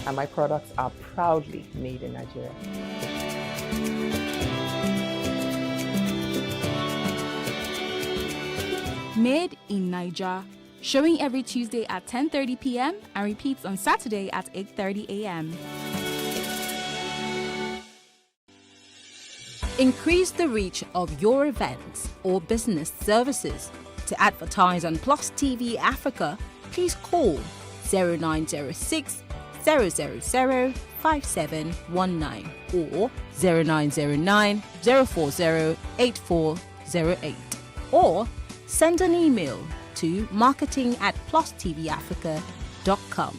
and my products are proudly made in Nigeria. Made in Niger, showing every Tuesday at 10:30 p.m. and repeats on Saturday at 8:30 a.m. Increase the reach of your events or business services. To advertise on Plus TV Africa, please call 0906 000 5719 or 0909 040 8408 or send an email to marketing@PlusTvAfrica.com.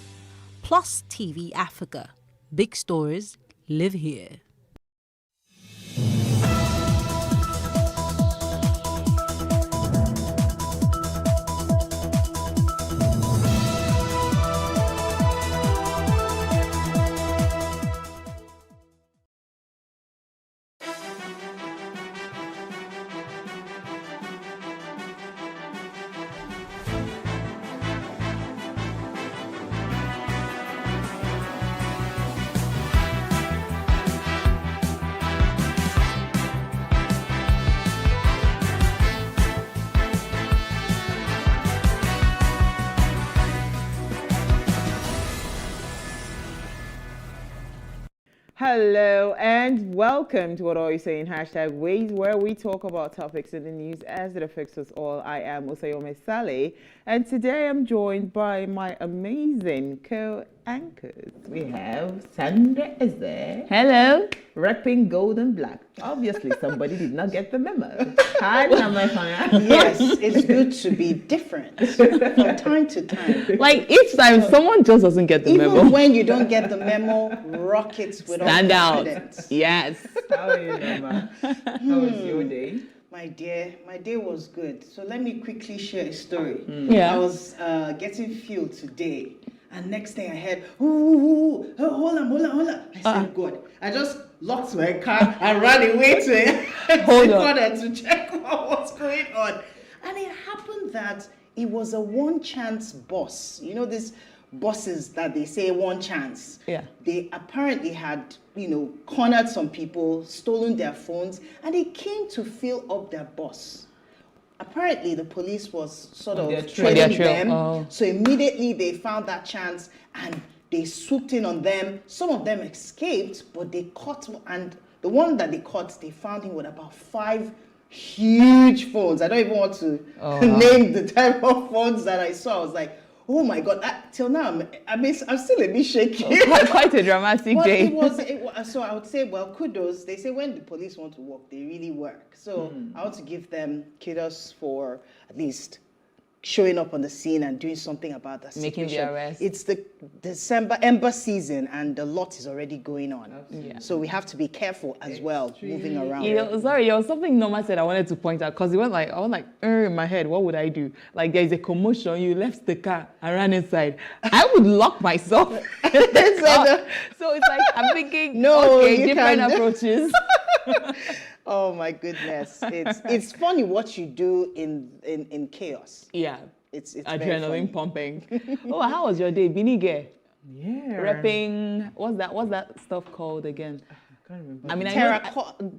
Plus TV Africa. Big stories live here. Hello and welcome to What Are You Saying? #Ways, where we talk about topics in the news as it affects us all. I am Osayome Saleh, and today I'm joined by my amazing co-anchors. We have Sandra is there. Hello. Repping gold and black. Obviously, somebody did not get the memo. Hi, Namafaya. Yes, it's good to be different from time to time. Like each time someone just doesn't get the memo. Even when you don't get the memo, rock it with all Stand out. confidence. Yes. How are you, Nama? How was your day? My day was good. So let me quickly share a story. Yeah. I was getting fuel today, and next thing I heard, ooh, hold on. I said, God. I just locked my car and ran away to it. Hold on. To check what was going on. And it happened that it was a one chance bus. You know, these buses that they say one chance. Yeah. They apparently had, cornered some people, stolen their phones, and they came to fill up their bus. Apparently, the police was sort of trailing them. Oh. So immediately they found that chance and they swooped in on them. Some of them escaped, but they caught, and the one that they caught, they found him with about 5 huge phones. I don't even want to name the type of phones that I saw. I was like, oh my God! Till now, I'm still a bit shaky. Quite a dramatic day. It was, so I would say, well, kudos. They say when the police want to work, they really work. So I want to give them kudos for at least showing up on the scene and doing something about that situation. Making the arrest. It's the December season, and the lot is already going on. Yeah. So we have to be careful as well, moving around. Sorry, there was something Norma said I wanted to point out because I was like, in my head, what would I do? Like, there's a commotion, you left the car and ran inside. I would lock myself. So it's like, I'm thinking, different approaches. Oh my goodness! It's funny what you do in chaos. Yeah, it's adrenaline pumping. Oh, how was your day, Binige? Yeah. Repping. What's that stuff called again? I can't remember. I mean,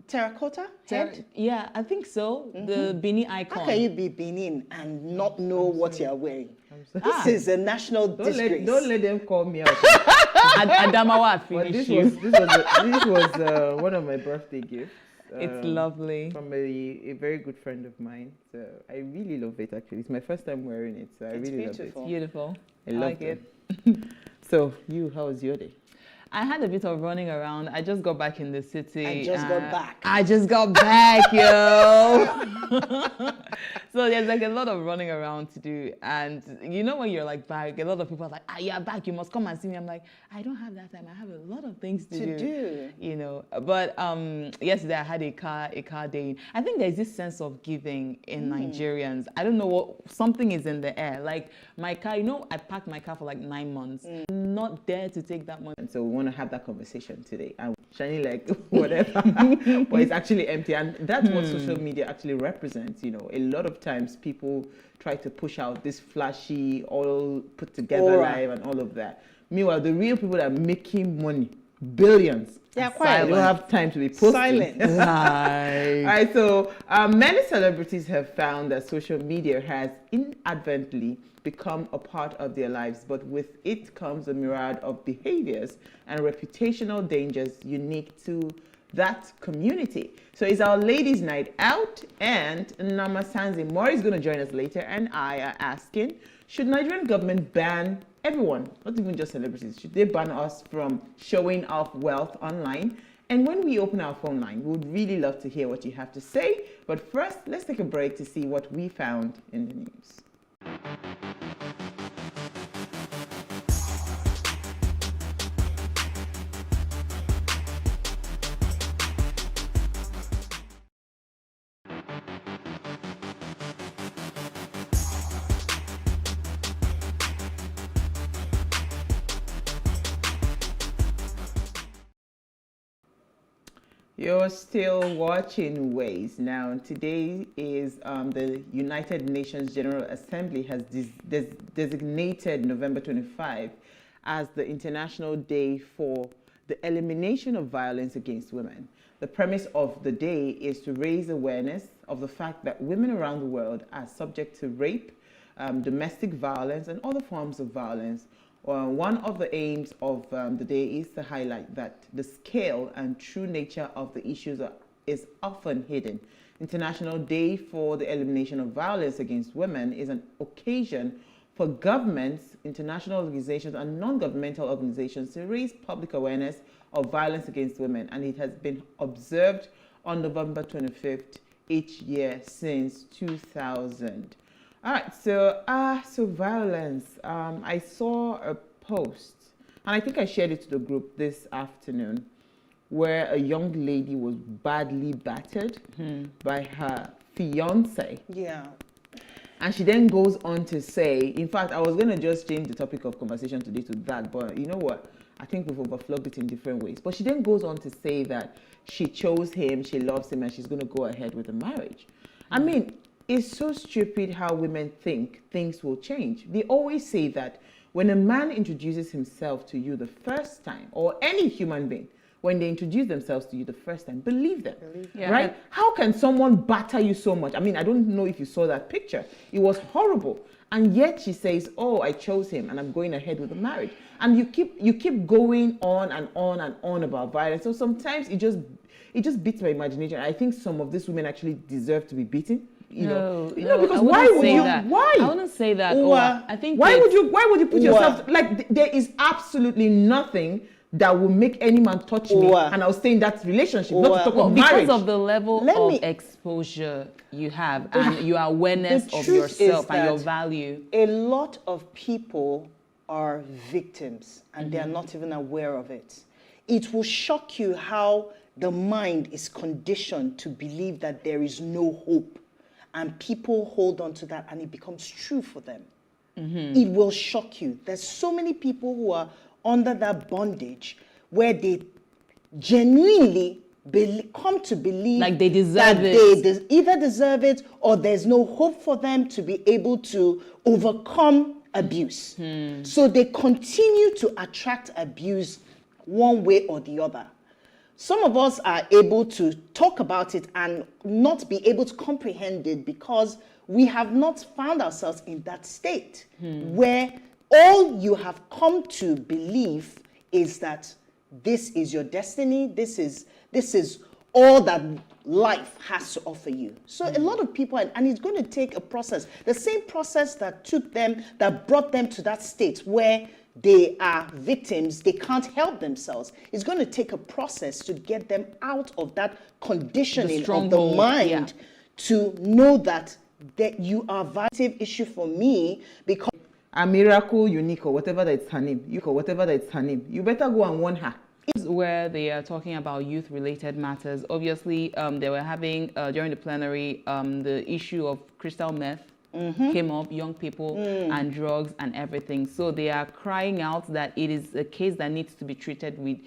terracotta head. Yeah, I think so. The Bini icon. How can you be Benin and not know what you're wearing? This is a national disgrace. Don't let them call me out. Adamawa finish you. This was one of my birthday gifts. It's lovely. From a very good friend of mine. So I really love it actually. It's my first time wearing it. So I really love it. It's beautiful. I like it. So how was your day? I had a bit of running around. I just got back in the city. I just got back, yo. So there's like a lot of running around to do. And you know when you're like back, a lot of people are like, you're back, you must come and see me. I'm like, I don't have that time. I have a lot of things to do. You know. But yesterday I had a car day. I think there's this sense of giving in Nigerians. I don't know what, something is in the air. Like my car, I parked my car for like 9 months. Not there to take that money. And so we want to have that conversation today. I'm shining like whatever, but it's actually empty. And that's what social media actually represents. A lot of times people try to push out this flashy, all put together life and all of that. Meanwhile, the real people that are making money, billions, They are are quiet. silent. They don't have time to be posting. Silent. All right, so many celebrities have found that social media has inadvertently become a part of their lives, but with it comes a myriad of behaviors and reputational dangers unique to that community. So it's our ladies' night out, and Namasanzi Mori is going to join us later, and I are asking, should Nigerian government ban everyone, not even just celebrities, should they ban us from showing off wealth online? And when we open our phone line, we would really love to hear what you have to say. But first, let's take a break to see what we found in the news. You're still watching Ways. Now, today is the United Nations General Assembly has designated November 25 as the International Day for the Elimination of Violence Against Women. The premise of the day is to raise awareness of the fact that women around the world are subject to rape, domestic violence, and other forms of violence. One of the aims of the day is to highlight that the scale and true nature of the issues is often hidden. International Day for the Elimination of Violence Against Women is an occasion for governments, international organizations, and non-governmental organizations to raise public awareness of violence against women, and it has been observed on November 25th each year since 2000. All right, so violence. I saw a post, and I think I shared it to the group this afternoon, where a young lady was badly battered by her fiance. Yeah. And she then goes on to say, in fact, I was going to just change the topic of conversation today to that, but you know what? I think we've overflogged it in different ways. But she then goes on to say that she chose him, she loves him, and she's going to go ahead with the marriage. I mean, it's so stupid how women think things will change. They always say that when a man introduces himself to you the first time, or any human being, when they introduce themselves to you the first time, believe them, right? How can someone batter you so much? I mean, I don't know if you saw that picture. It was horrible. And yet she says, oh, I chose him and I'm going ahead with the marriage. And you keep going on and on and on about violence. So sometimes it just beats my imagination. I think some of these women actually deserve to be beaten. No, because why would you? Why? I wouldn't say that. I think why would you put yourself like there is absolutely nothing that will make any man touch me, and I'll stay in that relationship, not to talk of marriage. Because of the level of exposure you have and your awareness of yourself and your value. A lot of people are victims and they are not even aware of it. It will shock you how the mind is conditioned to believe that there is no hope. And people hold on to that and it becomes true for them. It will shock you. There's so many people who are under that bondage where they genuinely come to believe like they deserve that it. They either deserve it or there's no hope for them to be able to overcome abuse. So they continue to attract abuse one way or the other. Some of us are able to talk about it and not be able to comprehend it because we have not found ourselves in that state where all you have come to believe is that this is your destiny, this is all that life has to offer you. So a lot of people, and it's going to take a process, the same process that brought them to that state where they are victims, they can't help themselves. It's going to take a process to get them out of that conditioning of the mind to know that you are a vital issue for me because a miracle, unique, or whatever that's her name, you better go and warn her. Where they are talking about youth-related matters. Obviously, they were having, during the plenary, the issue of crystal meth came up, young people and drugs and everything. So they are crying out that it is a case that needs to be treated with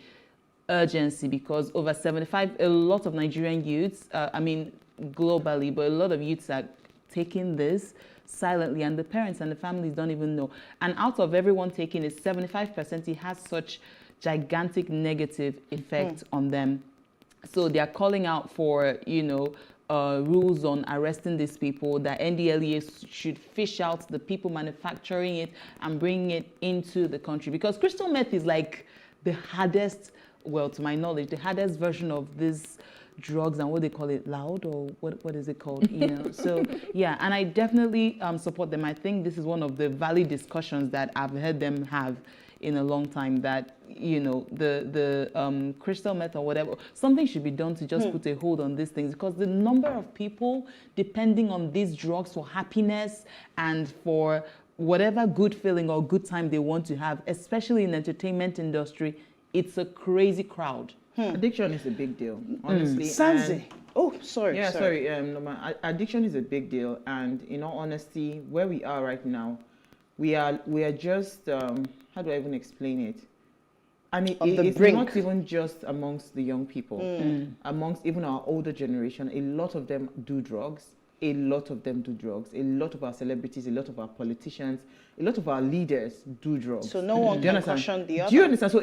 urgency because over 75, a lot of Nigerian youths, I mean, globally, but a lot of youths are taking this. silently, and the parents and the families don't even know. And out of everyone taking it, 75% it has such gigantic negative effect on them. So they are calling out for, rules on arresting these people, that NDLEA should fish out the people manufacturing it and bring it into the country. Because crystal meth is like the hardest, well, to my knowledge, the hardest version of this drugs, and what they call it, loud, or what is it called? So yeah, and I definitely support them. I think this is one of the valid discussions that I've heard them have in a long time, that the crystal meth or whatever, something should be done to just put a hold on these things, because the number of people depending on these drugs for happiness and for whatever good feeling or good time they want to have, especially in the entertainment industry, it's a crazy crowd. Addiction is a big deal, honestly. Sanzi. Oh, sorry. Yeah, sorry. Addiction is a big deal, and in all honesty, where we are right now, we are just how do I even explain it? And it's brink. not even just amongst the young people, amongst even our older generation. A lot of them do drugs. A lot of them do drugs. A lot of our celebrities, a lot of our politicians, a lot of our leaders do drugs. So no one can caution the other. Do you understand? So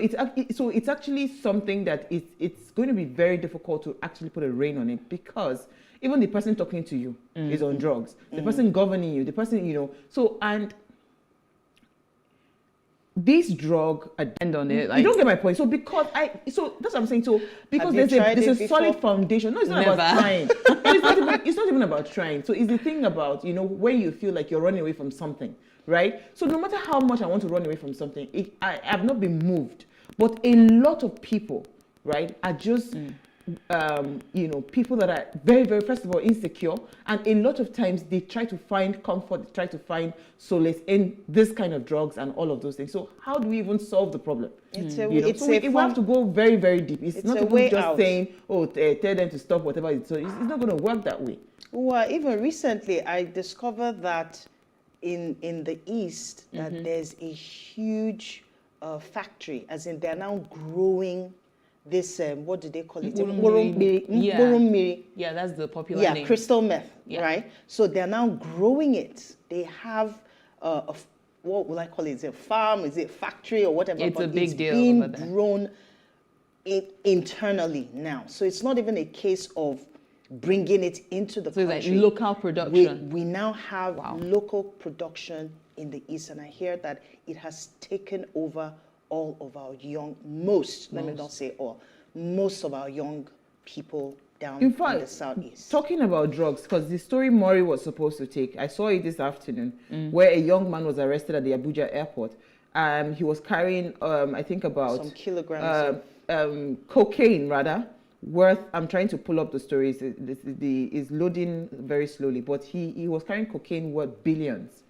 it's actually something that it's going to be very difficult to actually put a rein on it, because even the person talking to you is on drugs. The person governing you, the person, so, and this drug end on it. Like, you don't get my point. So that's what I'm saying. So because there's a solid foundation. No, it's not about trying. It's not even about trying. So it's the thing about, when you feel like you're running away from something, right? So no matter how much I want to run away from something, I have not been moved. But a lot of people, right, are just people that are very, very, first of all, insecure, and a lot of times they try to find comfort, they try to find solace in this kind of drugs and all of those things. So how do we even solve the problem? We have to go very, very deep. It's not even just saying, tell them to stop whatever. So it's not going to work that way. Well, even recently, I discovered that in the East, that there's a huge factory, as in they're now growing this, what do they call it? Yeah, that's the popular name. Yeah, crystal meth, right? So they're now growing it. They have what will I call it? Is it a farm? Is it a factory or whatever? It's a big deal. It's being grown internally now. So it's not even a case of bringing it into the country. It's like local production. We now have local production in the East, and I hear that it has taken over all of our most of our young people down in the Southeast. Talking about drugs, because the story Maury was supposed to take, I saw it this afternoon, where a young man was arrested at the Abuja airport. He was carrying, I think about some kilograms of cocaine, rather, worth, I'm trying to pull up the story, is loading very slowly, but he was carrying cocaine worth billions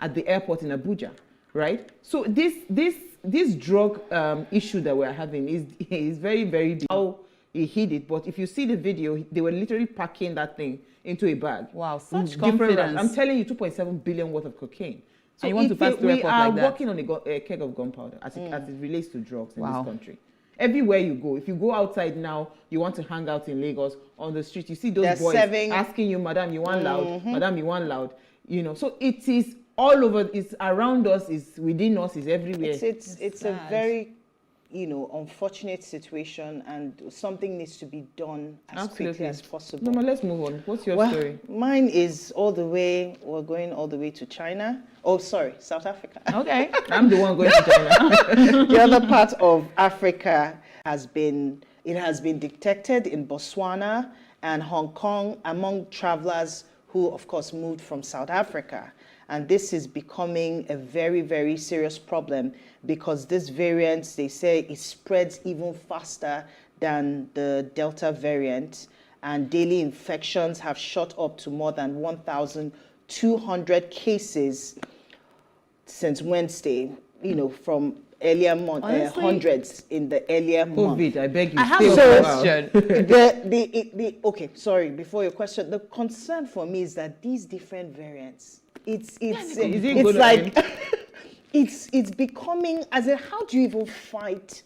at the airport in Abuja, right? So this drug issue that we're having is very, very deep. How he hid it, but if you see the video, they were literally packing that thing into a bag. Wow, such confidence. I'm telling you, 2.7 billion worth of cocaine. So and you want to pass through airport like that? We are working on a keg of gunpowder as it relates to drugs in this country. Everywhere you go, if you go outside now, you want to hang out in Lagos, on the street, you see those boys asking you, madam, you want loud? Madam, you want loud? So it is all over, it's around us, it's within us, it's everywhere. It's a very, unfortunate situation, and something needs to be done as quickly as possible. No, let's move on. What's your story? Mine is we're going all the way to China. Oh, sorry, South Africa. Okay, I'm the one going to China. The other part of Africa has been detected in Botswana and Hong Kong among travelers who, of course, moved from South Africa. And this is becoming a very, very serious problem, because this variant, they say, it spreads even faster than the Delta variant, and daily infections have shot up to more than 1,200 cases since Wednesday, from earlier month, hundreds in the earlier month. COVID, I beg you. I have a question. Okay, sorry, before your question, the concern for me is that these different variants, it's becoming, as in, how do you even fight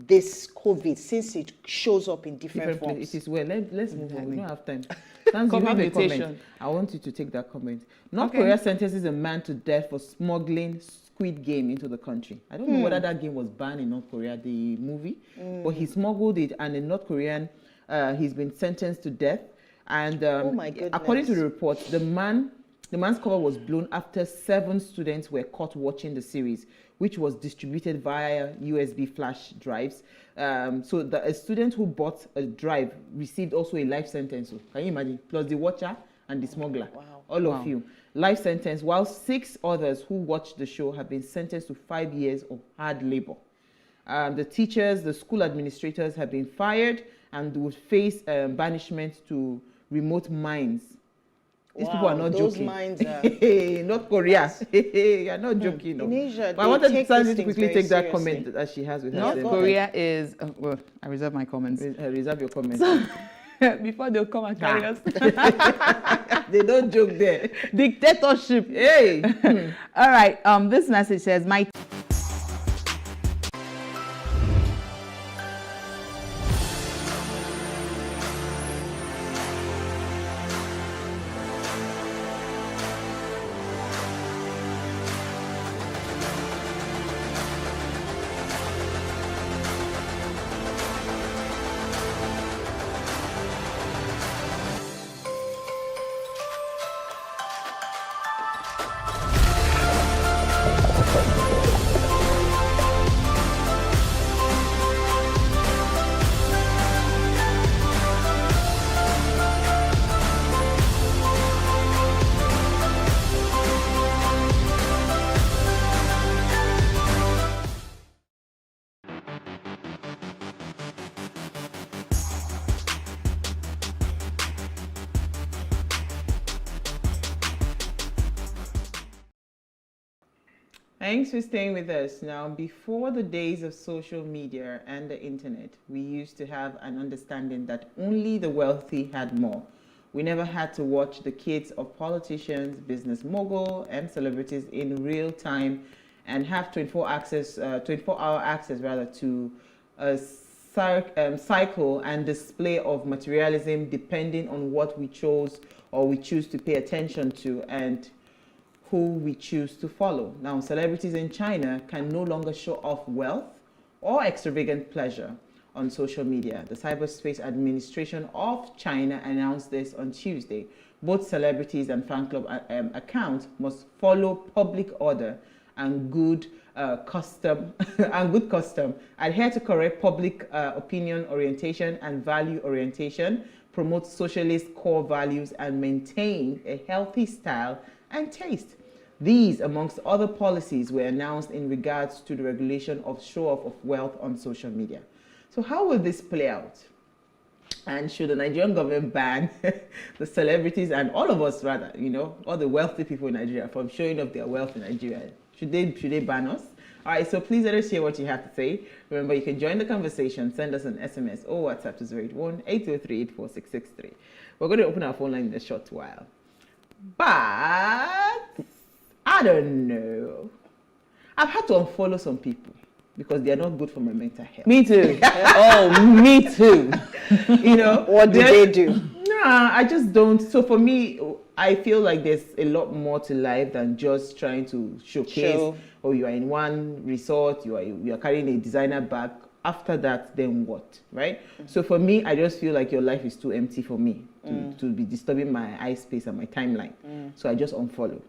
this COVID since it shows up in different forms? It is well. Let's move on. We don't have time. Sans, you have a mutation. comment. I want you to take that comment. North Korea sentences a man to death for smuggling Squid Game into the country. I don't know whether that game was banned in North Korea, the movie, but he smuggled it, and in North Korean, he's been sentenced to death. And oh my goodness. According to the report, the man's cover was blown after 7 students were caught watching the series, which was distributed via USB flash drives. So a student who bought a drive received also a life sentence. So can you imagine? Plus the watcher and the smuggler. Wow. All of you. Life sentence, while 6 others who watched the show have been sentenced to 5 years of hard labor. The teachers, the school administrators have been fired and would face banishment to remote mines. These people are not those joking. Mines are... North Korea. You're not joking. In Asia, but I wanted Sandy to things quickly very take that seriously. comment that she has with her. North Korea is, well, I reserve my comments. Reserve your comments. Before they'll come and carry us. They don't joke there. Dictatorship. Hey. All right. This message says, my Thanks for staying with us. Now, before the days of social media and the internet, we used to have an understanding that only the wealthy had more. We never had to watch the kids of politicians, business mogul, and celebrities in real time and have 24-hour access to a cycle and display of materialism depending on what we chose or we choose to pay attention to and who we choose to follow. Now, celebrities in China can no longer show off wealth or extravagant pleasure on social media. The Cyberspace Administration of China announced this on Tuesday. Both celebrities and fan club accounts must follow public order and good custom, adhere to correct public opinion orientation and value orientation, promote socialist core values, and maintain a healthy style and taste. These, amongst other policies, were announced in regards to the regulation of show-off of wealth on social media. So how will this play out? And should the Nigerian government ban the celebrities and all of us, rather, all the wealthy people in Nigeria from showing off their wealth in Nigeria? Should they ban us? All right, so please let us hear what you have to say. Remember, you can join the conversation. Send us an SMS or WhatsApp to 081-803-84663. We're going to open our phone line in a short while. But I don't know. I've had to unfollow some people because they are not good for my mental health. Me too. Oh, me too. What do they do? Nah, I just don't. So for me, I feel like there's a lot more to life than just trying to showcase. Or you are in one resort, you are carrying a designer bag. After that, then what, right? Mm-hmm. So for me, I just feel like your life is too empty for me to be disturbing my eye space and my timeline. So I just unfollow.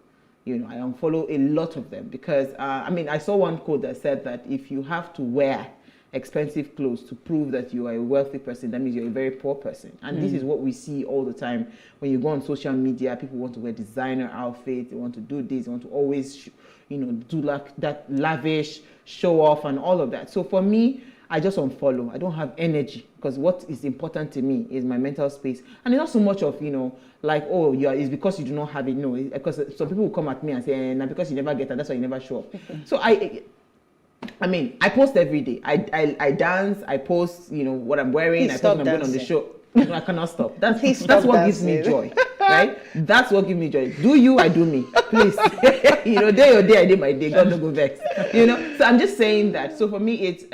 I unfollow a lot of them because, I saw one quote that said that if you have to wear expensive clothes to prove that you are a wealthy person, that means you're a very poor person. And this is what we see all the time. When you go on social media, people want to wear designer outfits, they want to do this, they want to always, do like that lavish show off and all of that. So for me, I just unfollow. I don't have energy because what is important to me is my mental space. And it's not so much of, it's because you do not have it. No, because some people will come at me and say, nah, because you never get it, that's why you never show up. So I post every day. I dance, I post, what I'm wearing, I post when I'm going on the show. No, I cannot stop. That's what gives me joy, right? That's what gives me joy. Do you, I do me. Please. Day your day, I day my day. God no go vex. So I'm just saying that. So for me, it's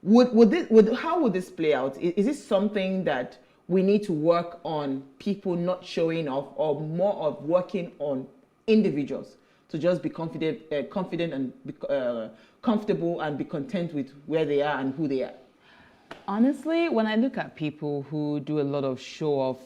how would this play out? Is this something that we need to work on people not showing off, or more of working on individuals to just be confident and be, comfortable and be content with where they are and who they are? Honestly, when I look at people who do a lot of show off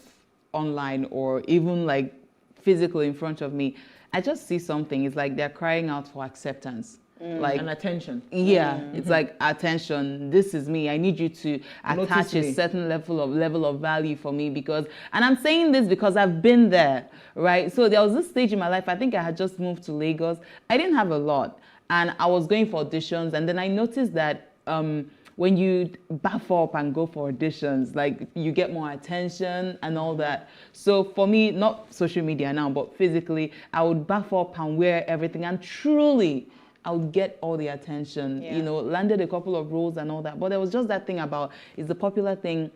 online or even like physically in front of me, I just see something. It's like they're crying out for acceptance. Like And attention. Yeah, it's like attention. This is me. I need you to attach a certain level of value for me, because, and I'm saying this because I've been there, right? So there was this stage in my life. I think I had just moved to Lagos. I didn't have a lot, and I was going for auditions, and then I noticed that when you buff up and go for auditions, like you get more attention and all that. So for me, not social media now, but physically, I would buff up and wear everything, and truly, I would get all the attention, you know, landed a couple of roles and all that. But there was just that thing about, it's the popular thing,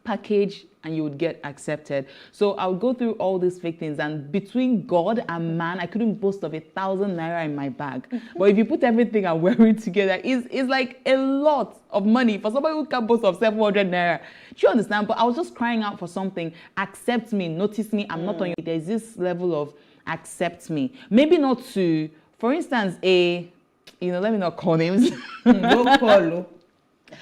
package and you would get accepted. So I would go through all these fake things, and between God and man, I couldn't boast of 1,000 naira in my bag. But if you put everything I'm wearing together, it's like a lot of money for somebody who can't boast of 700 naira. Do you understand? But I was just crying out for something. Accept me, notice me, I'm not on you. There's this level of accept me. Maybe not to, for instance, let me not call names. Don't call.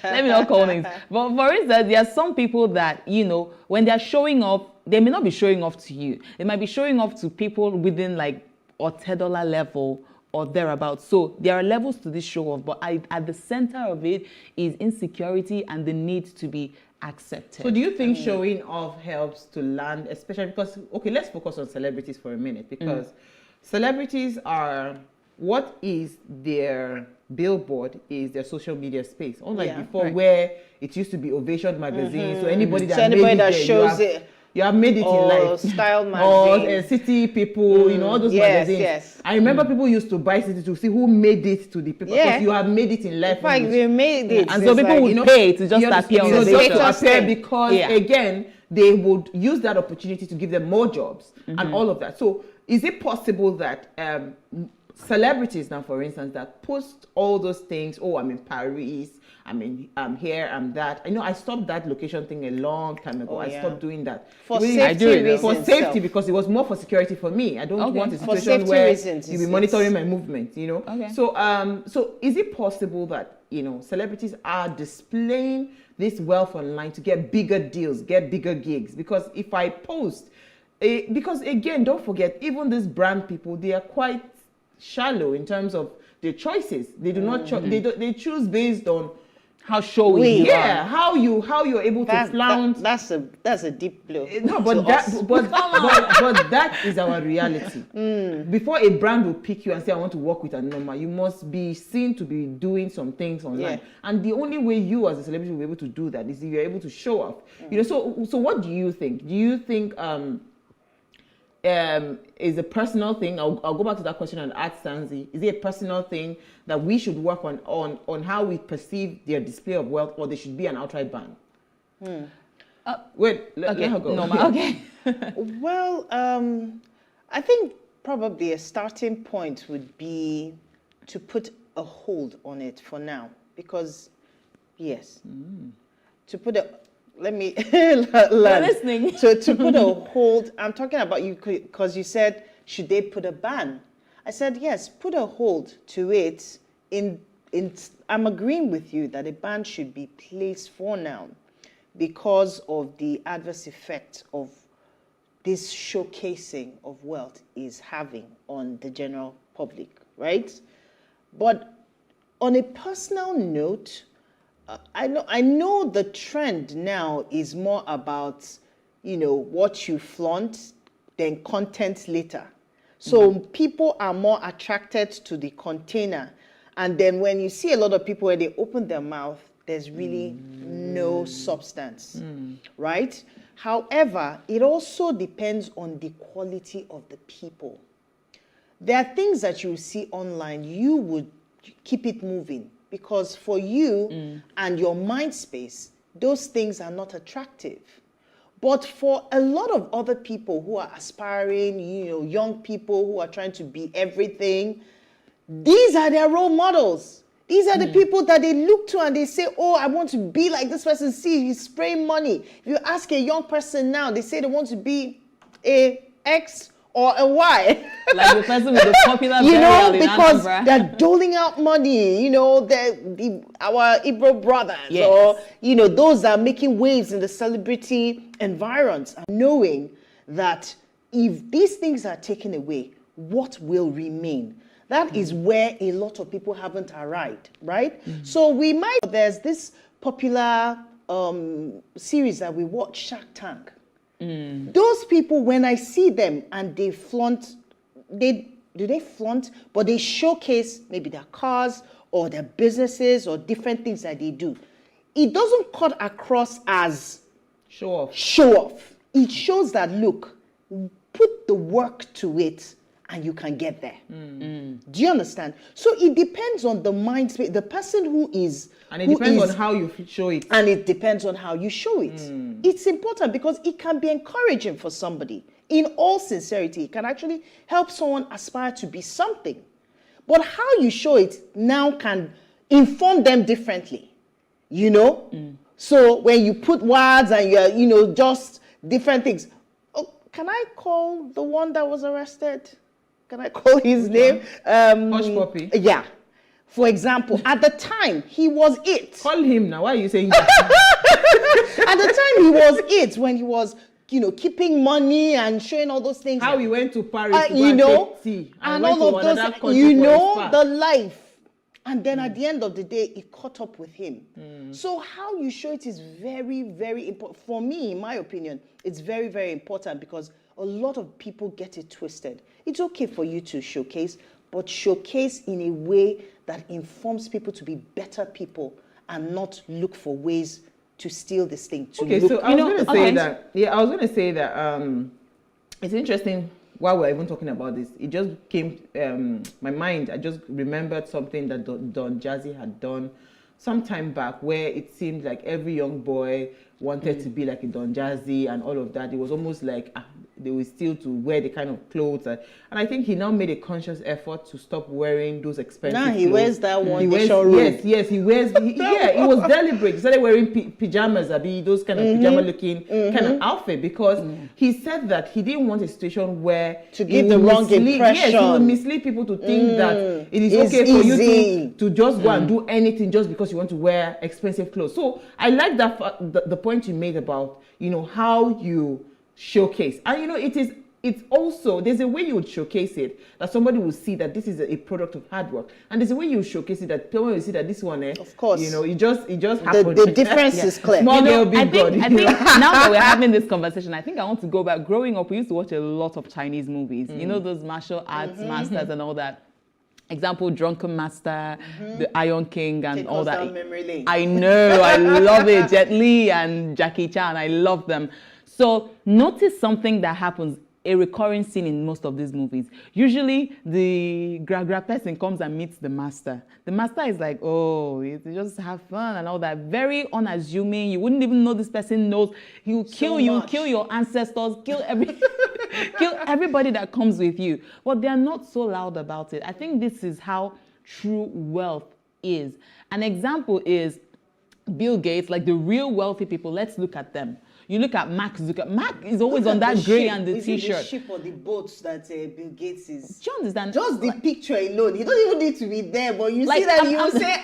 Let me not call names. But for instance, there are some people that, you know, when they're showing off, they may not be showing off to you. They might be showing off to people within like $10 level or thereabouts. So there are levels to this show off, but at the center of it is insecurity and the need to be accepted. So do you think showing off helps to land, especially because, okay, let's focus on celebrities for a minute, because celebrities are, what is their billboard is their social media space. Unlike before, where it used to be Ovation magazine. So anybody that shows it, you have made it in life. Style magazine. Or City People, you know, all those magazines. Yes. I remember people used to buy City to see who made it to the paper, because you have made it in life. In fact, they made it. And so people would pay to just appear on the paper. Because again, they would use that opportunity to give them more jobs and all of that. So is it possible that celebrities now, for instance, that post all those things, oh, I'm in Paris, I'm here, I'm that. I know I stopped that location thing a long time ago. I stopped doing that. For safety reasons. For safety, because it was more for security for me. I don't want a situation where you'll be monitoring my movement, you know. Okay. So is it possible that, you know, celebrities are displaying this wealth online to get bigger deals, get bigger gigs? Because if I post, because again, don't forget, even these brand people, they are quite shallow in terms of their choices. They do not they choose based on how showy you are. how you're able to flaunt. That's a deep blow. No, but that is our reality. Before a brand will pick you and say, I want to work with Anoma, you must be seen to be doing some things online. And the only way you as a celebrity will be able to do that is if you're able to show off. You know, so what do you think? Do you think is a personal thing? I'll go back to that question and ask Sanzi. Is it a personal thing that we should work on how we perceive their display of wealth, or there should be an outright ban? Let her go. No, okay. Well, I think probably a starting point would be to put a hold on it for now, because to put a let me learn. Listening. To put a hold, I'm talking about you because you said, should they put a ban? I said, yes, put a hold to it. I'm agreeing with you that a ban should be placed for now because of the adverse effect of this showcasing of wealth is having on the general public, right? But on a personal note, I know the trend now is more about, you know, what you flaunt than content later. So people are more attracted to the container. And then when you see a lot of people, when they open their mouth, there's really no substance, right? However, it also depends on the quality of the people. There are things that you see online, you would keep it moving. Because for you and your mind space, those things are not attractive. But for a lot of other people who are aspiring, you know, young people who are trying to be everything, these are their role models. These are the people that they look to and they say, oh, I want to be like this person. See, he's spraying money. If you ask a young person now, they say they want to be a X or a Y. Like the person with the popular you know, burial in because Anambra. they're doling out money, you know, our Igbo brothers, Yes. or, you know, those that are making waves in the celebrity environs, and knowing that if these things are taken away, what will remain? That is where a lot of people haven't arrived, right? So there's this popular series that we watch, Shark Tank. Those people, when I see them and they flaunt, do they flaunt? But they showcase maybe their cars or their businesses or different things that they do. It doesn't cut across as Show off. show off. It shows that, look, put the work to it and you can get there. Do you understand? So it depends on the mind space, the person who is. And it depends on how you show it. And it depends on how you show it. It's important because it can be encouraging for somebody. In all sincerity, it can actually help someone aspire to be something. But how you show it now can inform them differently. You know? So when you put words and you're, you know, just different things. Oh, can I call the one that was arrested? Can I call his name? Hush Puppy. Yeah. For example, at the time, he was it. Call him now. Why are you saying that? At the time, he was it when he was, you know, keeping money and showing all those things. How he went to Paris to go you and know, take tea and went all to of another those, country you for his know, spa. the life. And then at the end of the day, it caught up with him. So how you show it is very, very important. For me, in my opinion, it's very, very important because a lot of people get it twisted. It's okay for you to showcase, but showcase in a way that informs people to be better people and not look for ways to steal this thing. Okay, so I was going to say that. Yeah, I was going to say that it's interesting while we're even talking about this. It just came my mind. I just remembered something that Don Jazzy had done some time back, where it seemed like every young boy wanted to be like a Don Jazzy and all of that. It was almost like they were still to wear the kind of clothes. And I think he now made a conscious effort to stop wearing those expensive clothes. He wears that one. He wears, yes, he wears. It was deliberate. He started wearing pajamas, those kind of pajama-looking kind of outfit, because he said that he didn't want a situation where to give the wrong impression. Yes, he would mislead people to think that it is okay for you to just go and do anything just because you want to wear expensive clothes. So I like that the point you made about, you know, how you showcase. And you know, it's also, there's a way you would showcase it that somebody will see that this is a product of hard work, and there's a way you showcase it that someone will see that this one, of course, you know, it just happened. The difference is clear. Small you know, girl, big God. I think now that we're having this conversation, I think I want to go back. Growing up, we used to watch a lot of Chinese movies. You know, those martial arts masters and all that. Example, Drunken Master, the Iron King, and Take all us that. down memory lane. I know, I love it. Jet Li and Jackie Chan, I love them. So notice something that happens, a recurring scene in most of these movies. Usually the gra person comes and meets the master. The master is like, oh, you just have fun and all that. Very unassuming. You wouldn't even know this person knows. He will kill you, kill your ancestors, kill everybody that comes with you. But they are not so loud about it. I think this is how true wealth is. An example is Bill Gates, like the real wealthy people. Let's look at them. You look at Mark Zuckerberg. Mark is always on that grey and the T-shirt. The ship or the boats that Bill Gates is. Do you understand? Just the picture alone. He don't even need to be there, but you see that you say,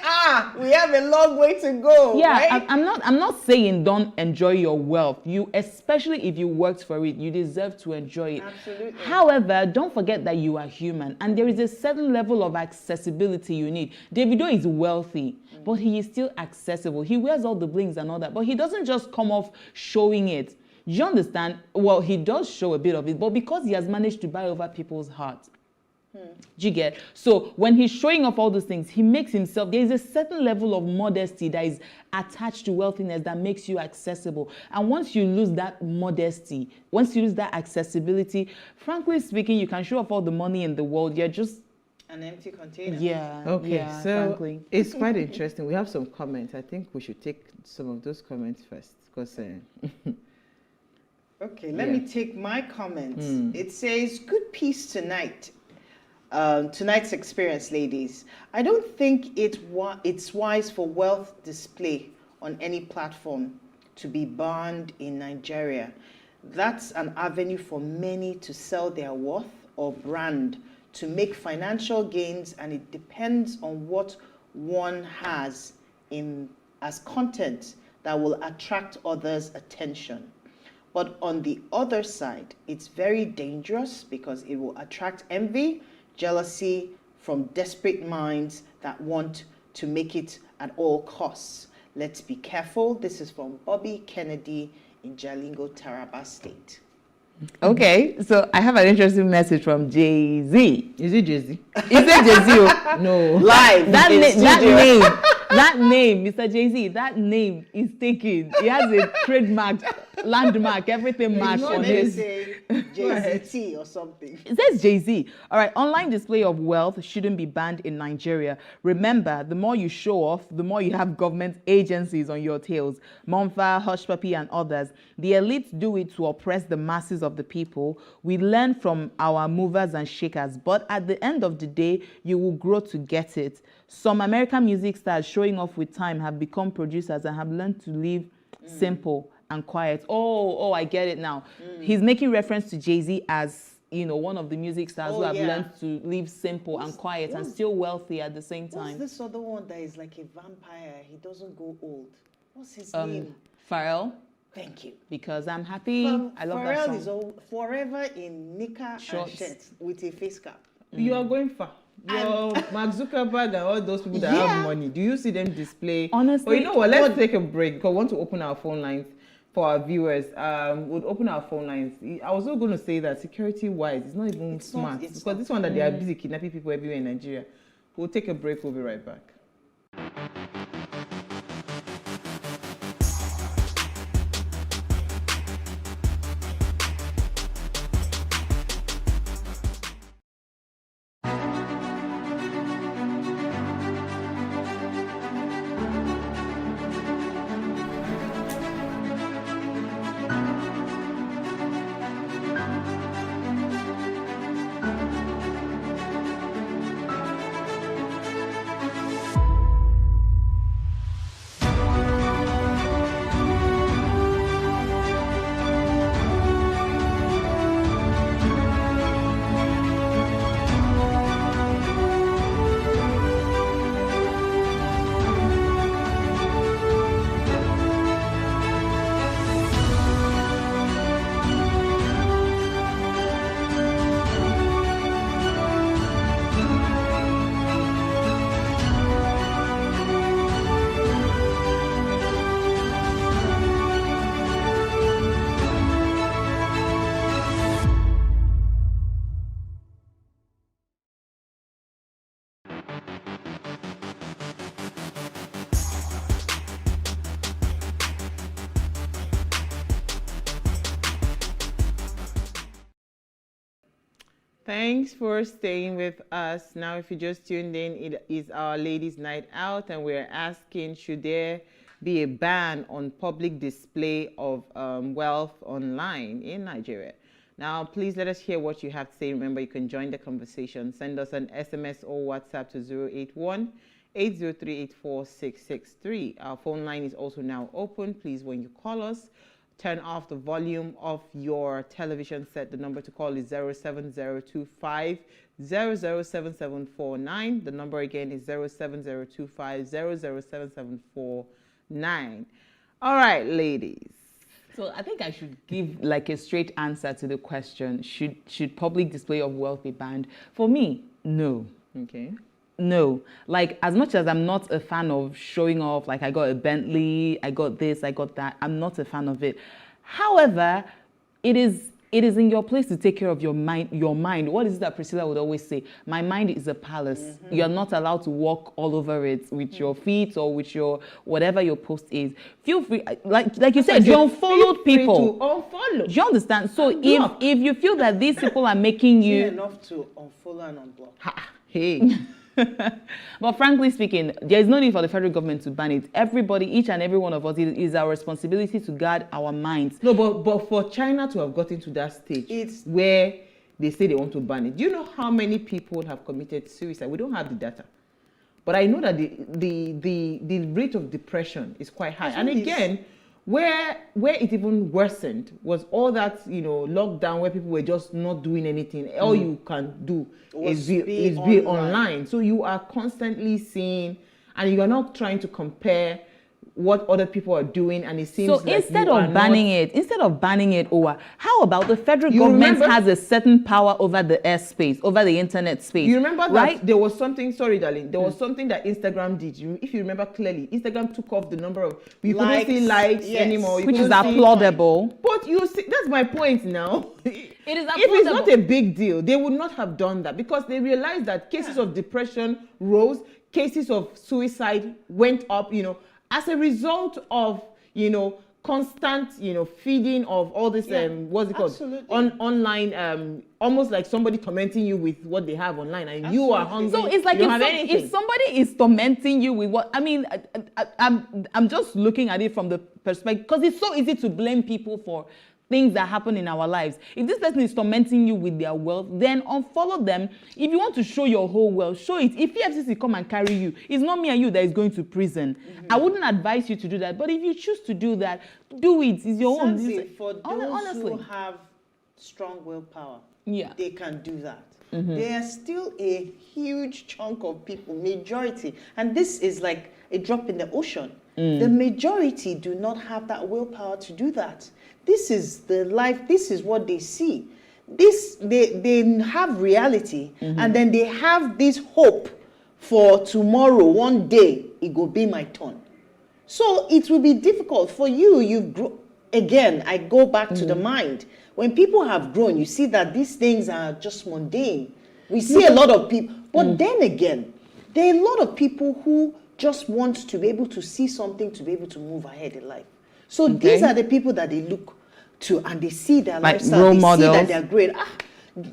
we have a long way to go. Yeah, right? I'm not saying don't enjoy your wealth. You, especially if you worked for it, you deserve to enjoy it. Absolutely. However, don't forget that you are human, and there is a certain level of accessibility you need. Davido is wealthy, but he is still accessible. He wears all the blings and all that, but he doesn't just come off showing it. You understand? Well, he does show a bit of it, but because he has managed to buy over people's hearts. Do you get? So when he's showing off all those things, he makes himself, there is a certain level of modesty that is attached to wealthiness that makes you accessible. And once you lose that modesty, once you lose that accessibility, frankly speaking, you can show off all the money in the world. You're just an empty container. Yeah. Okay, yeah, so frankly. it's quite interesting. We have some comments. I think we should take some of those comments first, because okay, let me take my comments. It says, good peace tonight. tonight's experience, ladies. I don't think it's wise for wealth display on any platform to be banned in Nigeria. That's an avenue for many to sell their worth or brand to make financial gains, and it depends on what one has as content that will attract others' attention. But on the other side, it's very dangerous because it will attract envy, jealousy from desperate minds that want to make it at all costs. Let's be careful. This is from Bobby Kennedy in Jalingo, Taraba State. Okay, so I have an interesting message from Jay-Z. Is it Jay-Z? Is it Jay-Z? No. Live. That name, Mr. Jay-Z, that name is taken. He has a trademark, landmark, everything marked on his. Say JZT or something. It says Jay-Z. All right, online display of wealth shouldn't be banned in Nigeria. Remember, the more you show off, the more you have government agencies on your tails. Monfa, Hush Puppy, and others. The elites do it to oppress the masses of the people. We learn from our movers and shakers, but at the end of the day, you will grow to get it. Some American music stars showing off with time have become producers and have learned to live simple and quiet. Oh, I get it now. He's making reference to Jay-Z as, one of the music stars who have learned to live simple and quiet and still wealthy at the same time. What's this other one that is like a vampire? He doesn't go old. What's his name? Pharrell. Thank you. Because I'm happy. I love that Pharrell song. is forever in knicker and shirt with a face cap. You are going far. Your Mark Zuckerberg and all those people that have money, do you see them display? Honestly. But you know what? Let's take a break because we want to open our phone lines for our viewers. We'll open our phone lines. I was also going to say that security-wise, it's not even smart. Because this one that they are busy kidnapping people everywhere in Nigeria. We'll take a break. We'll be right back. Thanks for staying with us. Now, if you just tuned in, it is our Ladies' Night Out, and we're asking, should there be a ban on public display of wealth online in Nigeria? Now, please let us hear what you have to say. Remember, you can join the conversation. Send us an SMS or WhatsApp to 081-803-84663. Our phone line is also now open. Please, when you call us, turn off the volume of your television set. The number to call is 07025 007749. The number again is 07025 007749. All right, ladies. So I think I should give like a straight answer to the question. Should public display of wealth be banned? For me, no. Okay. No, like as much as I'm not a fan of showing off, like I got a Bentley, I got this, I got that, I'm not a fan of it. However, it is in your place to take care of your mind. What is it that Priscilla would always say? My mind is a palace. Mm-hmm. You're not allowed to walk all over it with your feet or with your whatever your post is. Feel free, like you said, you unfollowed people. To unfollow. Do you understand? So if you feel that these people are making you enough to unfollow and unblock. Hey. But frankly speaking, there is no need for the federal government to ban it. Everybody, each and every one of us, it is our responsibility to guard our minds. No, but for China to have gotten to that stage, where they say they want to ban it. Do you know how many people have committed suicide? We don't have the data. But I know that the rate of depression is quite high. And again, where it even worsened was all that, lockdown where people were just not doing anything. All you can do is be online. So you are constantly seeing, and you are not trying to compare what other people are doing, and it seems so like instead of banning it over, how about the federal government remember, has a certain power over the airspace, over the internet space? You remember right? that there was something, sorry darling, there was something that Instagram did. If you remember clearly, Instagram took off the number of, you couldn't see likes anymore. Which is applaudable. But you see, that's my point now. It is applaudable. If it's not a big deal, they would not have done that, because they realized that cases of depression rose, cases of suicide went up, as a result of, constant, feeding of all this, what's it called? Online, almost like somebody tormenting you with what they have online, and you are hungry. So it's like if somebody is tormenting you with what, I mean, I'm just looking at it from the perspective, because it's so easy to blame people for things that happen in our lives. If this person is tormenting you with their wealth, then unfollow them. If you want to show your whole wealth, show it. If EFCC come and carry you, it's not me and you that is going to prison. I wouldn't advise you to do that. But if you choose to do that, do it. It's your own. For those who have strong willpower, they can do that. There are still a huge chunk of people, majority, and this is like a drop in the ocean. The majority do not have that willpower to do that. This is the life, this is what they see. They have reality, and then they have this hope for tomorrow, one day, it will be my turn. So it will be difficult for you. You've grown. Again, I go back to the mind. When people have grown, you see that these things are just mundane. We see a lot of people, but then again, there are a lot of people who just want to be able to see something to be able to move ahead in life. So these are the people that they look to, and they see their lifestyle, role they models. see that they're great.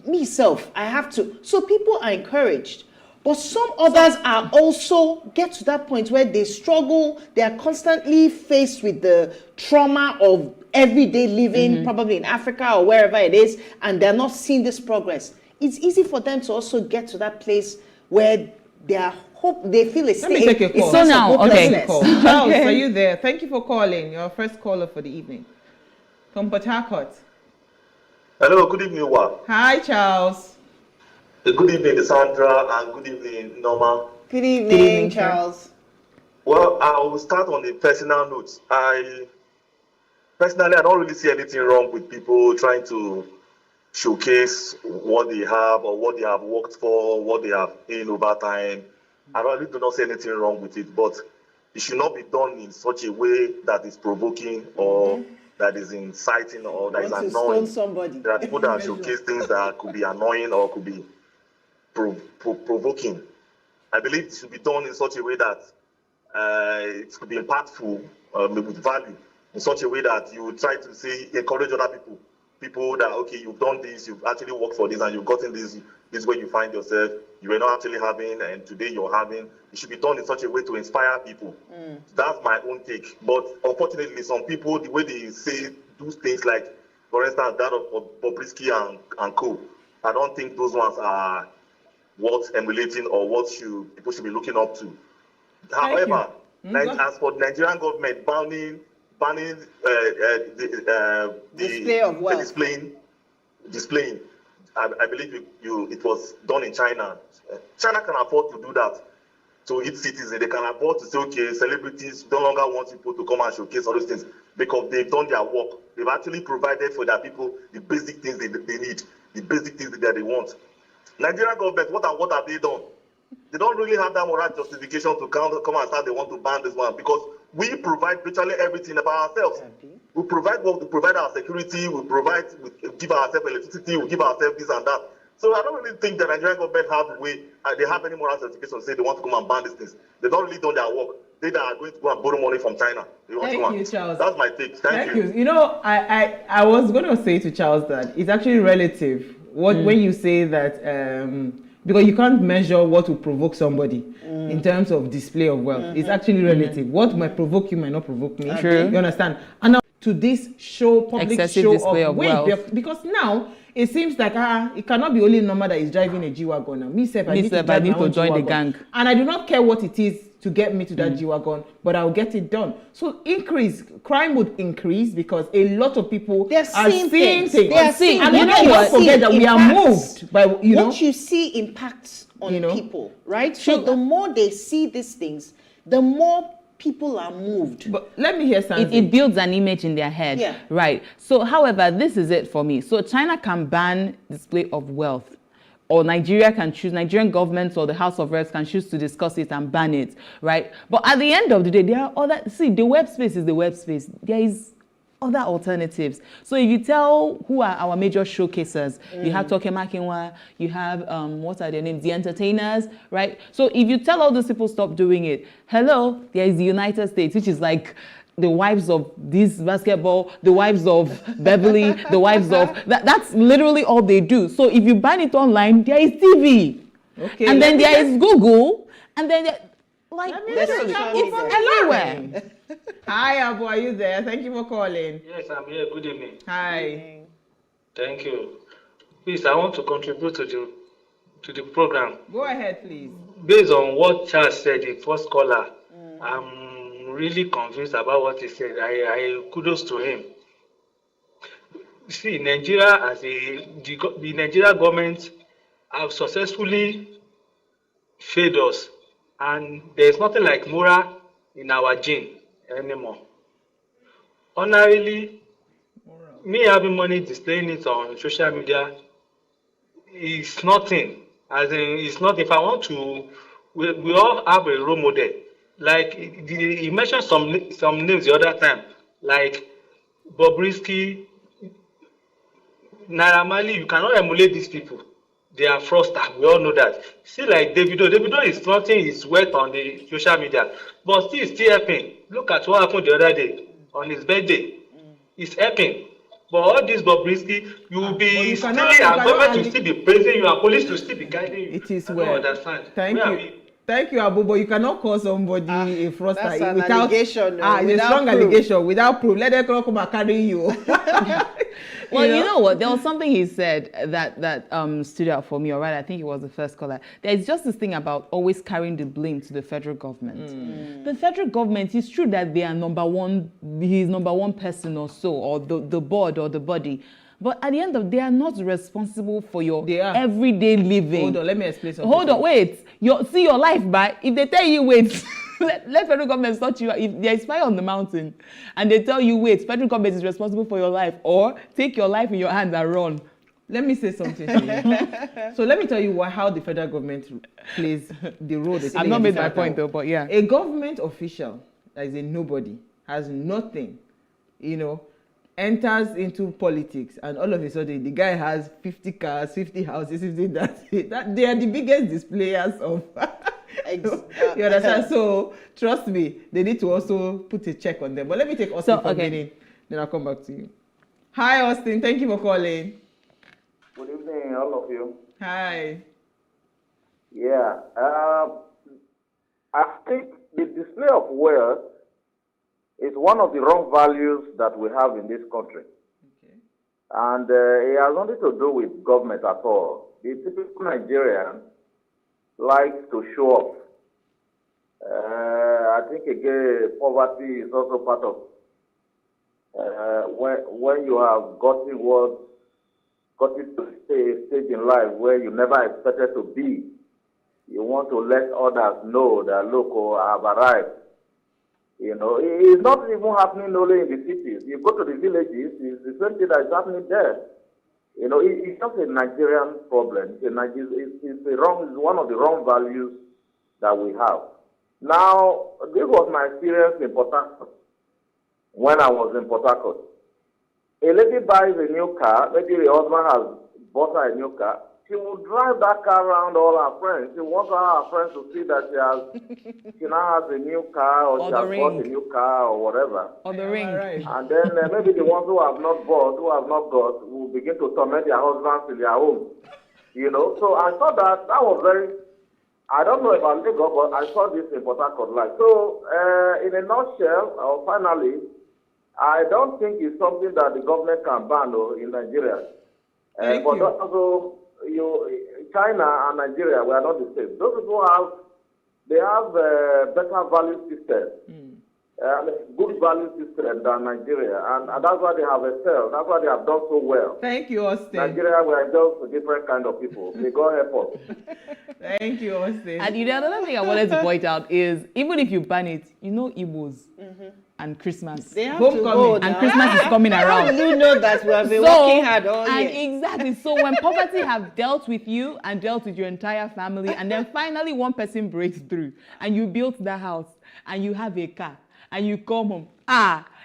Myself, I have to. So people are encouraged. But some others are also get to that point where they struggle. They are constantly faced with the trauma of everyday living, probably in Africa or wherever it is, and they're not seeing this progress. It's easy for them to also get to that place where they feel it's Let me take a call. So now, okay. Charles, are you there? Thank you for calling. Your first caller for the evening. From Port Harcourt. Hello, good evening, Wa. Hi, Charles. Good evening, Sandra, and good evening, Norma. Good evening, Charles. Well, I will start on a personal note. Personally, I don't really see anything wrong with people trying to showcase what they have or what they have worked for, what they have gained over time. I really do not see anything wrong with it, but it should not be done in such a way that is provoking or that is inciting or that is annoying. Somebody. There are people that showcase things that could be annoying or could be provoking. I believe it should be done in such a way that it could be impactful with value, in such a way that you try to encourage other people that, okay, you've done this, you've actually worked for this, and you've gotten this is where you find yourself, you were not actually having, and today you're having. It should be done in such a way to inspire people. That's my own take. But unfortunately, some people, the way they do things like, for instance, that of Bobrisky and co, I don't think those ones are worth emulating or what people should be looking up to. However, as for the Nigerian government banning the display of wealth, displaying, I believe it was done in China. China can afford to do that to its citizens. They can afford to say, okay, celebrities no longer want people to come and showcase all those things because they've done their work. They've actually provided for their people the basic things they need, the basic things that they want. Nigerian government, what have they done? They don't really have that moral justification to come and start. They want to ban this one because we provide virtually everything about ourselves. We provide our security. We give ourselves electricity. We give ourselves this and that. So I don't really think the Nigerian government have any moral justification to say they want to come and ban these things. They've not really done their work. They are going to go and borrow money from China. Thank you, Charles. That's my take. Thank you. You know, I was going to say to Charles that it's actually relative. When you say that, because you can't measure what will provoke somebody in terms of display of wealth. It's actually relative. What might provoke you might not provoke me. True. You understand? And now to this public excessive show display of wealth. because now it seems like it cannot be only Norma that is driving a G-Wagon now. Me, I need to join the gang. And I do not care what it is to get me to that G-Wagon, but I'll get it done. So crime would increase because a lot of people are seeing things. They are seeing. And don't forget that we are moved by, what you see impacts on people, right? So the more they see these things, the more people are moved. But let me hear something. It builds an image in their head. Yeah. Right. So, however, this is it for me. So China can ban display of wealth. Or Nigerian government or the House of Reps can choose to discuss it and ban it, right? But at the end of the day, there are the web space is the web space. There is other alternatives. So if you tell who are our major showcasers, you have Toke Makinwa, you have, what are their names? The Entertainers, right? So if you tell all those people stop doing it, hello, there is the United States, which is like the wives of this basketball, the wives of Beverly, the wives of that's literally all they do. So if you ban it online, there is TV, and then there is Google, and then literally it's everywhere. Hi, Abu, are you there? Thank you for calling. Yes, I'm here. Good evening. Hi. Thank you. Please, I want to contribute to the program. Go ahead, please. Based on what Charles said, the first caller, I'm really convinced about what he said. I kudos to him. See, Nigeria the Nigeria government have successfully failed us, and there's nothing like moral in our gene anymore. Ordinarily, me having money displaying it on social media is nothing. As in, it's not. If I want to, we all have a role model. Like he mentioned some names the other time, like Bobrisky, Naira Marley. You cannot emulate these people. They are fraudsters. We all know that. See, like Davido is nothing. Is wet on the social media, but still helping. Look at what happened the other day on his birthday. It's helping. But all this Bobrisky, you will be stealing, and government will still be praising you, and police will still be guiding you. It is I well. don't understand. Thank you. Thank you, Abu, but you cannot call somebody a fraudster That's an without allegation. it's a strong proof. Allegation without proof. Let them come and carry you. Well, you know what? There was something he said that stood out for me. All right, I think it was the first caller. There's just this thing about always carrying the blame to the federal government. The federal government, it's true that they are he's number one person or so, or the board or the body. But at the end of the day, they are not responsible for your everyday living. Hold on, let me explain something. Hold on, wait. See your life back. If they tell you wait, let federal government sort you out. If there is fire on the mountain and they tell you wait, federal government is responsible for your life, or take your life in your hands and run. Let me say something to you. So let me tell you how the federal government plays the role. I've not made my point though, but yeah. A government official that is a nobody, has nothing, enters into politics, and all of a sudden the guy has 50 cars, 50 houses, 50 that they are the biggest displayers of. You understand? So trust me, they need to also put a check on them. But let me take Austin for a minute, then I'll come back to you. Hi, Austin. Thank you for calling. Good evening, all of you. Hi. Yeah, I think the display of wealth is one of the wrong values that we have in this country. Okay. And it has nothing to do with government at all. The typical Nigerian likes to show off. I think again, poverty is also part of when you have gotten to a stage in life where you never expected to be. You want to let others know that, look, I have arrived. It's not even happening only in the cities. You go to the villages, it's the same thing that is happening there. It's not a Nigerian problem. It's one of the wrong values that we have. Now, this was my experience in Port Harcourt when I was in Port Harcourt. A lady buys a new car, maybe the husband has bought her a new car. She will drive that car around all her friends. She wants all her friends to see that she now has a new car, or she has bought a new car, or whatever. Or the ring. Right. And then maybe the ones who have not bought, who have not got, will begin to torment their husbands in their home. So I thought that was very, I don't know about Lagos, but I saw this in Port Harcourt. So in a nutshell, or finally, I don't think it's something that the government can ban in Nigeria. Thank but you. also, China and Nigeria, we are not the same. Those people have better value system. Good value system than Nigeria, and that's why they have excelled. That's why they have done so well. Thank you, Austin. Nigeria, we are just a different kind of people. May God help us. Thank you, Austin. And another thing I wanted to point out is, even if you ban it, Igbos and Christmas. They have Homecoming. to go And now. Christmas is coming How around. do you know that we have been working hard all and year? exactly. So when poverty have dealt with you and dealt with your entire family, and then finally one person breaks through, and you built that house, and you have a car, and you come home,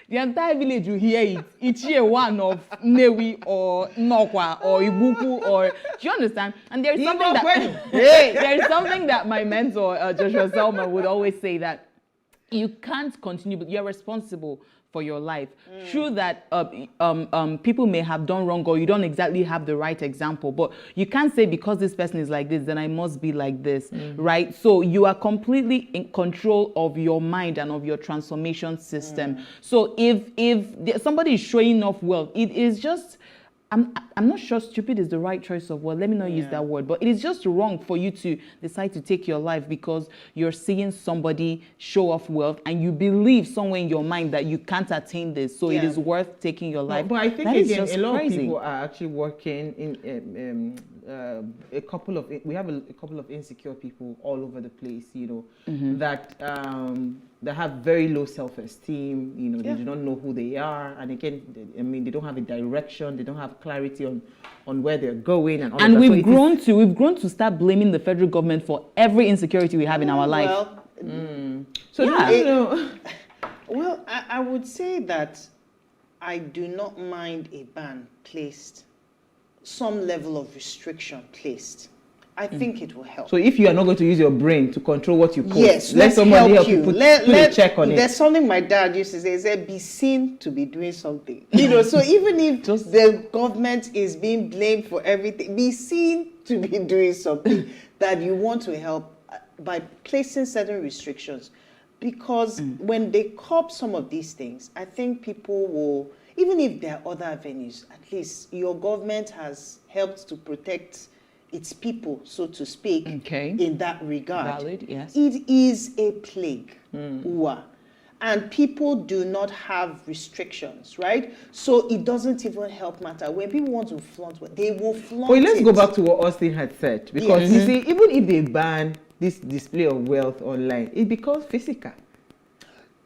the entire village will hear it. It's year one of Newi or Nokwa or Ibuku or, do you understand? And there's something that there's something that my mentor Joshua Selman would always say, that you can't continue, but you're responsible for your life. True that people may have done wrong, or you don't exactly have the right example, but you can't say because this person is like this, then I must be like this, right? So you are completely in control of your mind and of your transformation system. So if somebody is showing off wealth, it is just, I'm not sure stupid is the right choice of word. Let me not use that word, but it is just wrong for you to decide to take your life because you're seeing somebody show off wealth and you believe somewhere in your mind that you can't attain this, so it is worth taking your life. But I think that is again, just a lot crazy. of people are actually working in we have a couple of insecure people all over the place, that have very low self-esteem, they do not know who they are, and again, they don't have a direction, they don't have clarity on where they're going, and all And of that. we've grown to start blaming the federal government for every insecurity we have in our life. Well, I would say that I do not mind a ban placed, some level of restriction placed. I think it will help. So if you are not going to use your brain to control what you post, yes, let somebody help you put a check on it. There's something my dad used to say, he said, be seen to be doing something. So even if the government is being blamed for everything, be seen to be doing something that you want to help by placing certain restrictions. Because when they curb some of these things, I think people will, even if there are other avenues, at least your government has helped to protect its people, so to speak, in that regard. Valid, yes. It is a plague, and people do not have restrictions, right? So it doesn't even help matter. When people want to flaunt, they will flaunt But let's it. go back to what Austin had said, because you see, even if they ban this display of wealth online, it becomes physical.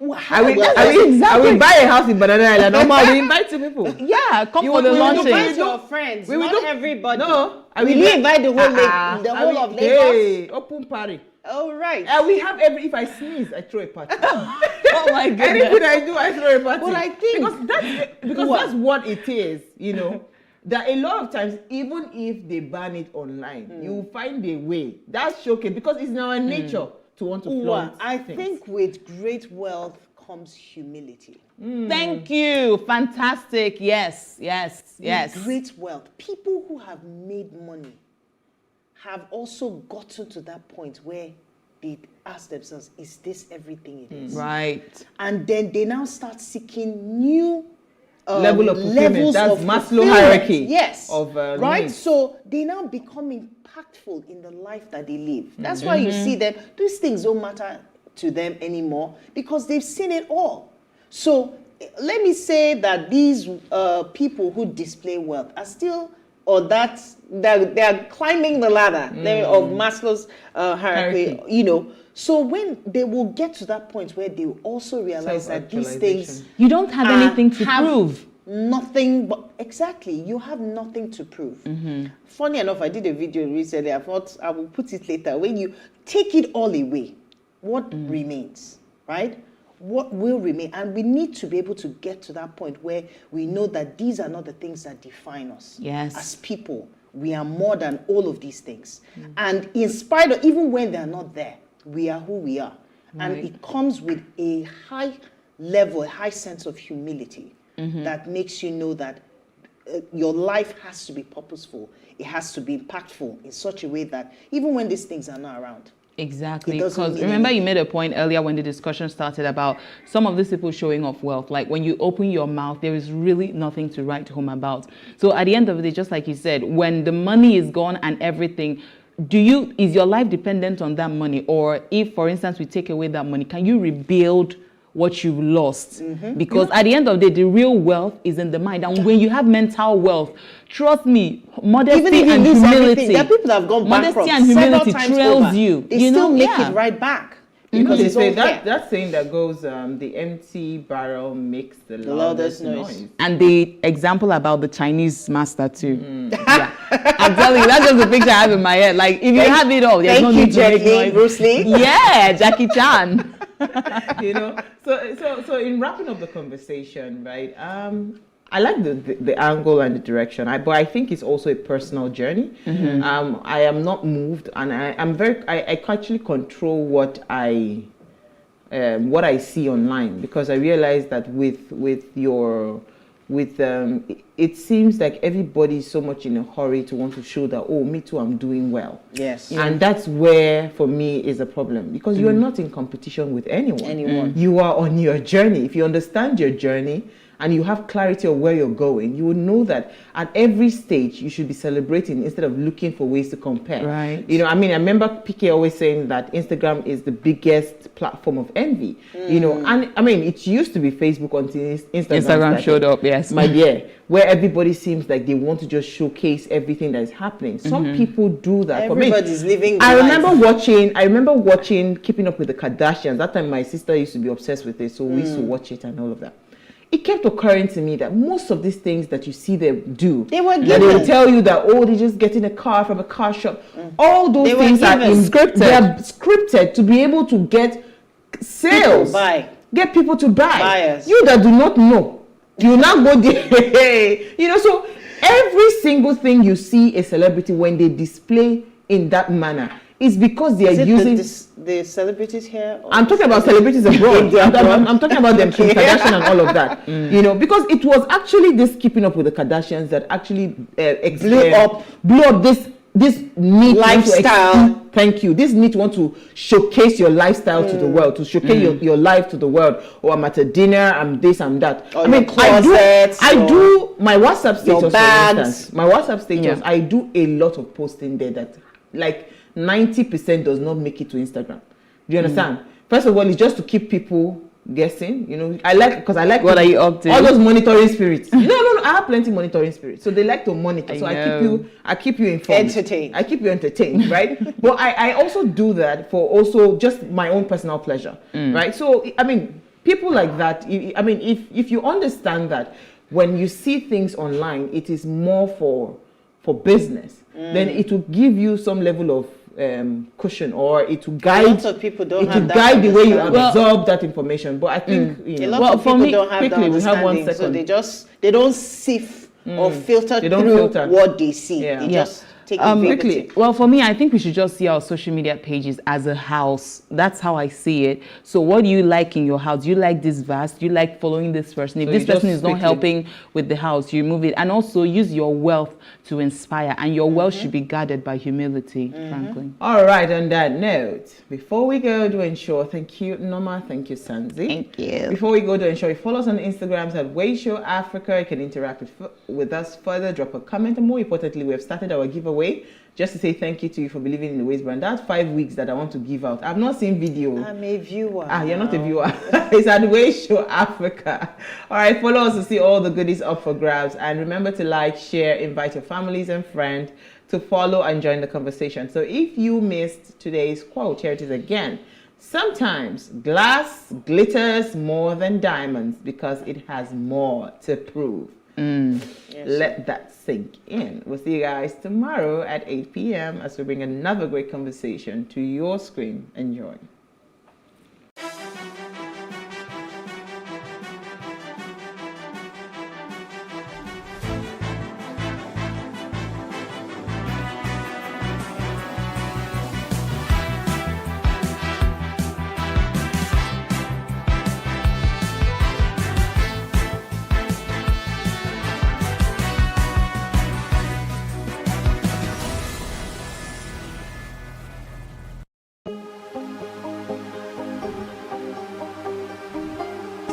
I will buy a house in Banana Island. We invite two people. Yeah, come for the You launching. invite your friends, not everybody. No, we invite the whole of Lagos. Hey, open party. Oh, right. We have if I sneeze, I throw a party. Oh my goodness. Anything I do, I throw a party. But I think because that's what it is, That a lot of times, even if they ban it online, you will find a way. That's shocking because it's in our nature to want to flaunt I things. think with great wealth comes humility. Thank you. Fantastic. Yes. With great wealth, people who have made money have also gotten to that point where they ask themselves, is this everything it is? Right. And then they now start seeking new level of fulfillment. levels That's of Maslow fulfillment. hierarchy. Yes. Of right. needs. So they now become impactful in the life that they live. That's why you see them. These things don't matter to them anymore because they've seen it all. So let me say that these people who display wealth are still, or that they are climbing the ladder of Maslow's hierarchy. So when they will get to that point where they will also realize that these things, you don't have anything to prove. Nothing, but exactly, you have nothing to prove. Funny enough, I did a video recently. I thought I will put it later. When you take it all away, what remains, right? What will remain? And we need to be able to get to that point where we know that these are not the things that define us. Yes. As people, we are more than all of these things. And in spite of, even when they're not there, we are who we are. And it comes with a high level, a high sense of humility that makes you know that your life has to be purposeful. It has to be impactful in such a way that even when these things are not around, Exactly. It doesn't Because mean remember, you anything. made a point earlier when the discussion started about some of these people showing off wealth. Like when you open your mouth, there is really nothing to write home about. So at the end of the day, just like you said, when the money is gone and everything, is your life dependent on that money? Or if, for instance, we take away that money, can you rebuild what you've lost? Because at the end of the day, the real wealth is in the mind. And when you have mental wealth, trust me, modesty Even if you and lose humility. everything, there are people that have gone bankrupt Modesty and several humility times trails over. you. They You still know, make yeah. it right back You know, because they it's say all there. that saying that goes, the empty barrel makes the loudest noise. And the example about the Chinese master too. Yeah. I'm telling you, that's just the picture I have in my head. Like, if you have it all, there's no need to make noise. Bruce Lee. Yeah, Jackie Chan. You know, so in wrapping up the conversation, right? I like the angle and the direction, but I think it's also a personal journey. I am not moved, and I can actually control what I see online, because I realize that it seems like everybody's so much in a hurry to want to show that, oh, me too, I'm doing well. Yes. And that's where, for me, is a problem, because you are not in competition with anyone. You are on your journey. If you understand your journey and you have clarity of where you're going, you will know that at every stage you should be celebrating instead of looking for ways to compare. Right. You know, I mean, I remember PK always saying that Instagram is the biggest platform of envy. You know, and I mean, it used to be Facebook until Instagram started, showed up, yes. my dear, where everybody seems like they want to just showcase everything that is happening. Some people do that. Everybody's living I life. remember watching Keeping Up with the Kardashians. That time my sister used to be obsessed with it, so we used to watch it and all of that. It kept occurring to me that most of these things that you see them do, They were that given. they will tell you that, oh, they just get in a car from a car shop. All those They were things are given. scripted. They are scripted to be able to get sales, get people to buy. Buyers. You that do not know, you now go there. You know, so every single thing you see a celebrity when they display in that manner is because they are using. The celebrities here? I'm talking about celebrities abroad. I'm talking about them, Kim Kardashian and all of that. You know, because it was actually this Keeping Up with the Kardashians that actually blew up this need lifestyle. Thank you. This need to want to showcase your lifestyle to the world, to showcase your life to the world. Or I'm at a dinner, I'm this, I'm that. Or I mean, closets, I do my WhatsApp status. bags. For instance, my WhatsApp status. I do a lot of posting there that, like, 90% does not make it to Instagram. Do you understand? First of all, it's just to keep people guessing. You know, because I like What are you up to? all those monitoring spirits. No, I have plenty monitoring spirits, so they like to monitor. I keep you informed, entertained. I keep you entertained, right? But I also do that for also just my own personal pleasure, right? So I mean, people like that. I mean, if you understand that when you see things online, it is more for business, then it will give you some level of cushion, or it will guide. Lots of people don't have that guide the way you understanding. absorb that information. But I think A lot of people don't have that quickly, we have 1 understanding, second. so they don't sift or filter They don't through filter. what they see. Yeah. They Yeah. just take it Quickly. Well, for me, I think we should just see our social media pages as a house. That's how I see it. So what do you like in your house? Do you like this verse? Do you like following this person? If So this you just person is not quickly- helping with the house, you remove it. And also use your wealth to inspire. And your wealth should be guarded by humility, frankly. All right, on that note, before we go to ensure, thank you, Norma, thank you, Sanzi. Thank you. Before we go to ensure, you follow us on Instagrams at Ways Show Africa. You can interact with us further, drop a comment, and more importantly, we have started our giveaway. Just to say thank you to you for believing in the Ways brand. That's 5 weeks that I want to give out. I've not seen video. I'm a viewer. You're not a viewer. It's at Ways Show Africa. All right, follow us to see all the goodies up for grabs. And remember to like, share, invite your families and friends to follow and join the conversation. So if you missed today's quote, here it is again. Sometimes glass glitters more than diamonds because it has more to prove. Let that sink in. We'll see you guys tomorrow at 8 p.m. as we bring another great conversation to your screen. Enjoy.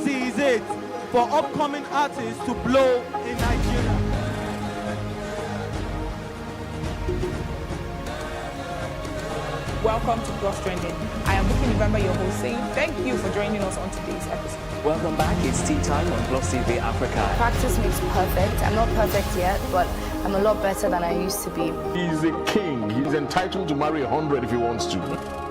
easy is it for upcoming artists to blow in Nigeria? Welcome to Plus Trending. I am Bookie November, your host, saying thank you for joining us on today's episode. Welcome back. It's tea time on PlusTvAfrica. Practice makes perfect. I'm not perfect yet, but I'm a lot better than I used to be. He's a king. He's entitled to marry 100 if he wants to.